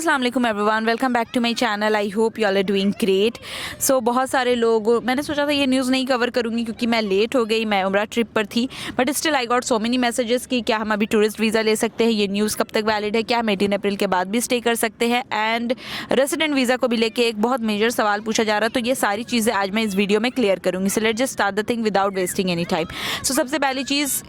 अस्सलाम वालेकुम everyone, welcome back to my channel. I hope you all are doing great. So बहुत सारे लोग, मैंने सोचा था ये न्यूज़ नहीं कवर करूँगी क्योंकि मैं लेट हो गई, मैं उम्रा ट्रिप पर थी, but still I got so many messages कि क्या हम अभी टूरिस्ट वीज़ा ले सकते हैं, ये न्यूज़ कब तक वैलिड है, क्या हम 18 अप्रैल के बाद भी स्टे कर सकते हैं, एंड रेसिडेंट वीज़ा को भी लेके एक बहुत मेजर सवाल पूछा जा रहा है। तो ये सारी चीज़ें आज मैं इस वीडियो में क्लियर करूँगी। So let's just start the thing without wasting any time. So सबसे पहली चीज़,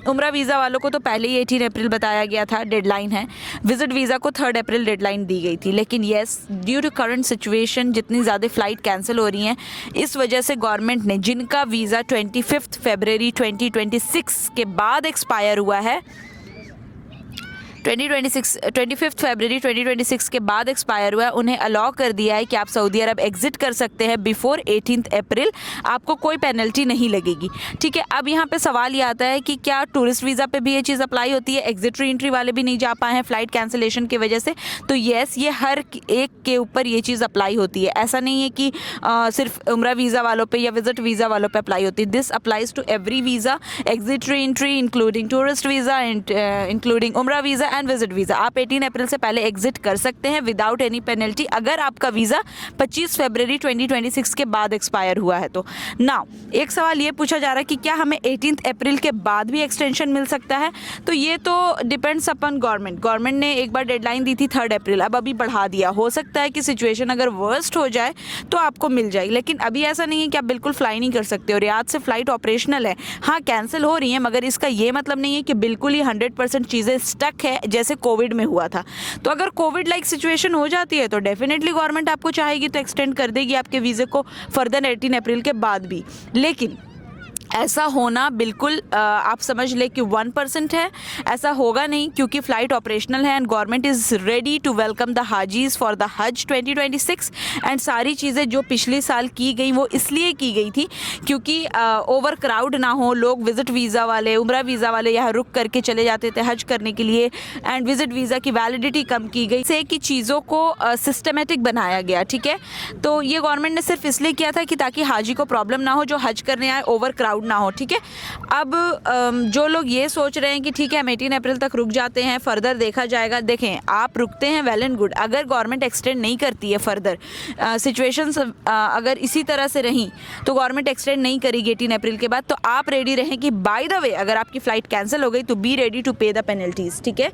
उम्रा वीज़ा वालों को तो पहले ही 18 अप्रैल बताया गया था, डेडलाइन है। विजिट वीज़ा को 3 अप्रैल डेडलाइन दी गई थी, लेकिन yes, due to current situation जितनी ज़्यादा फ़्लाइट कैंसिल हो रही हैं, इस वजह से गवर्नमेंट ने जिनका वीज़ा 25 फरवरी 2026 के बाद एक्सपायर हुआ है, 25 फरवरी 2026 के बाद एक्सपायर हुआ है, उन्हें अलाउ कर दिया है कि आप सऊदी अरब एग्जिट कर सकते हैं बिफोर 18 अप्रैल। आपको कोई पेनल्टी नहीं लगेगी। ठीक है, अब यहाँ पे सवाल ये आता है कि क्या टूरिस्ट वीज़ा पे भी ये चीज़ अप्लाई होती है? एग्जिट री एंट्री वाले भी नहीं जा पाए हैं फ़्लाइट कैंसिलेशन की वजह से, तो येस, ये हर एक के ऊपर ये चीज़ अप्लाई होती है। ऐसा नहीं है कि सिर्फ उम्रा वीज़ा वालों पे या विजिट वीज़ा वालों पे अप्लाई होती है। This applies to every visa, exit re entry including tourist visa, including उम्रा वीज़ा एंड विजिट वीज़ा। आप 18 अप्रैल से पहले एग्जिट कर सकते हैं विदाउट एनी पेनल्टी अगर आपका वीज़ा 25 फरवरी 2026 के बाद एक्सपायर हुआ है। तो नाउ एक सवाल ये पूछा जा रहा है कि क्या हमें 18 अप्रैल के बाद भी एक्सटेंशन मिल सकता है? तो ये तो डिपेंड्स अपन गवर्नमेंट। गवर्नमेंट ने एक बार डेडलाइन दी थी 3 अप्रैल, अब अभी बढ़ा दिया। हो सकता है कि सिचुएशन अगर वर्स्ट हो जाए तो आपको मिल जाए, लेकिन अभी ऐसा नहीं है कि आप बिल्कुल फ्लाई नहीं कर सकते। और रियाद से फ़्लाइट ऑपरेशनल है, हाँ कैंसिल हो रही है, मगर इसका ये मतलब नहीं है कि बिल्कुल ही 100% चीज़ें स्टक है जैसे कोविड में हुआ था। तो अगर कोविड लाइक सिचुएशन हो जाती है तो डेफिनेटली गवर्नमेंट आपको चाहेगी तो एक्सटेंड कर देगी आपके वीज़े को फर्दर 18 अप्रैल के बाद भी। लेकिन ऐसा होना बिल्कुल आप समझ ले कि 1% है, ऐसा होगा नहीं, क्योंकि फ़्लाइट ऑपरेशनल है and government is ready to welcome the हाजीज़ फॉर द हज 2026। एंड सारी चीज़ें जो पिछले साल की गई वो इसलिए की गई थी क्योंकि ओवर क्राउड ना हो, लोग विज़िट वीज़ा वाले, उम्रा वीज़ा वाले यहाँ रुक करके चले जाते थे हज करने के लिए, एंड विज़िट वीज़ा की वैलिडिटी कम की गई से कि चीज़ों को सिस्टमेटिक बनाया गया। ठीक है, तो ये गवर्नमेंट ने सिर्फ इसलिए किया था कि ताकि हाजी को प्रॉब्लम ना हो जो हज करने आए, ओवर क्राउड ना हो। ठीक है, अब जो लोग ये सोच रहे हैं कि ठीक है हम 18 अप्रैल तक रुक जाते हैं, फर्दर देखा जाएगा, देखें आप रुकते हैं वेल एंड गुड। अगर गवर्नमेंट एक्सटेंड नहीं करती है फर्दर, सिचुएशंस अगर इसी तरह से रहीं तो गवर्नमेंट एक्सटेंड नहीं करेगी 18 अप्रैल के बाद, तो आप रेडी रहें कि बाय द वे अगर आपकी फ़्लाइट कैंसिल हो गई तो be ready to pay the penalties. ठीक है,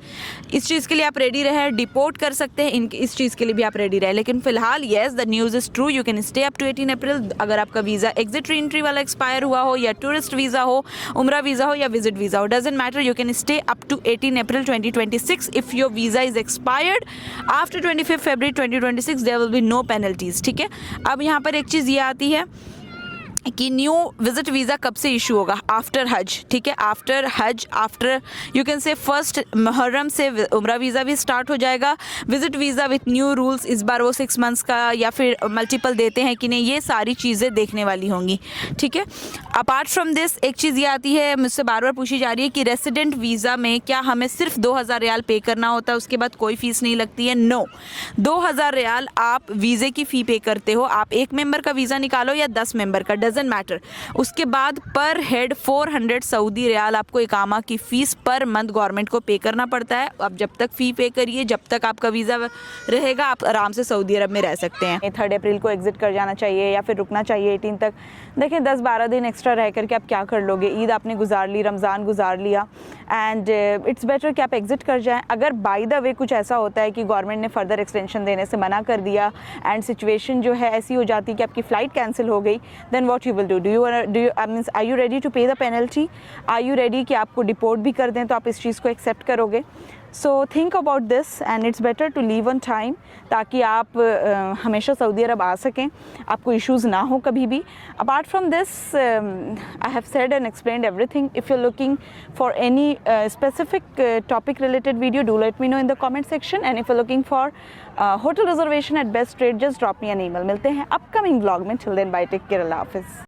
इस चीज़ के लिए आप रेडी रहें, डिपोर्ट कर सकते हैं, इस चीज़ के लिए भी आप रेडी रहें। लेकिन फिलहाल yes, the news is true, you can stay up to 18 April अगर आपका वीज़ा एग्जिट री एंट्री वाला एक्सपायर हुआ हो, या टूरिस्ट वीज़ा हो, उम्रा वीज़ा हो या विजिट वीज़ा हो, doesn't matter, you can stay up to 18 April 2026 if your visa is expired after 25 February 2026, there will be no penalties. ठीक है, अब यहाँ पर एक चीज़ ये आती है कि न्यू विजिट वीज़ा कब से इशू होगा? आफ्टर हज। ठीक है, आफ्टर हज, after you can say 1 Muharram से उम्रा वीज़ा भी स्टार्ट हो जाएगा। Visit visa with new rules, इस बार वो 6 मंथ्स का या फिर मल्टीपल देते हैं कि नहीं, ये सारी चीज़ें देखने वाली होंगी। ठीक है, अपार्ट फ्रॉम दिस एक चीज़ ये आती है, मुझसे बार बार पूछी जा रही है कि रेसिडेंट वीज़ा में क्या हमें सिर्फ 2000 रियाल पे करना होता है, उसके बाद कोई फ़ीस नहीं लगती है? नो, 2000 रियाल आप वीज़े की फ़ी पे करते हो। आप 1 मेंबर का वीज़ा निकालो या 10 मेंबर का, डजंट मैटर। उसके बाद पर हेड 400 सऊदी रियाल आपको इकामा की फ़ीस पर मंथ गवर्नमेंट को पे करना पड़ता है। अब जब तक फ़ी पे करिए, जब तक आपका वीज़ा रहेगा आप आराम से सऊदी अरब में रह सकते हैं। 3 अप्रैल को एग्जिट कर जाना चाहिए या फिर रुकना चाहिए 18 तक? देखें, 10-12 दिन एक्स्ट्रा रह करके आप क्या कर लोगे? ईद आपने गुजार ली, रमज़ान गुजार लिया, एंड इट्स बेटर कि आप एग्जिट कर जाएं। अगर बाय द वे कुछ ऐसा होता है कि गवर्नमेंट ने फर्दर एक्सटेंशन देने से मना कर दिया एंड सिचुएशन जो है ऐसी हो जाती है कि आपकी फ़्लाइट कैंसिल हो गई, then what you will do you means are you ready to pay the penalty? Are you ready कि आपको डिपोर्ट भी कर दें तो आप इस चीज़ को एक्सेप्ट करोगे? So think about this and it's better to leave on time, ताकि आप हमेशा सऊदी अरब आ सकें, आपको इश्यूज़ ना हो कभी भी। Apart from this I have said and explained everything. If you looking for any specific topic related video, do let me know in the comment section, and if you looking for hotel reservation at best rate, just drop me an email. मिलते हैं upcoming blog में, till then bye, take care, अल्लाह हाफिज़।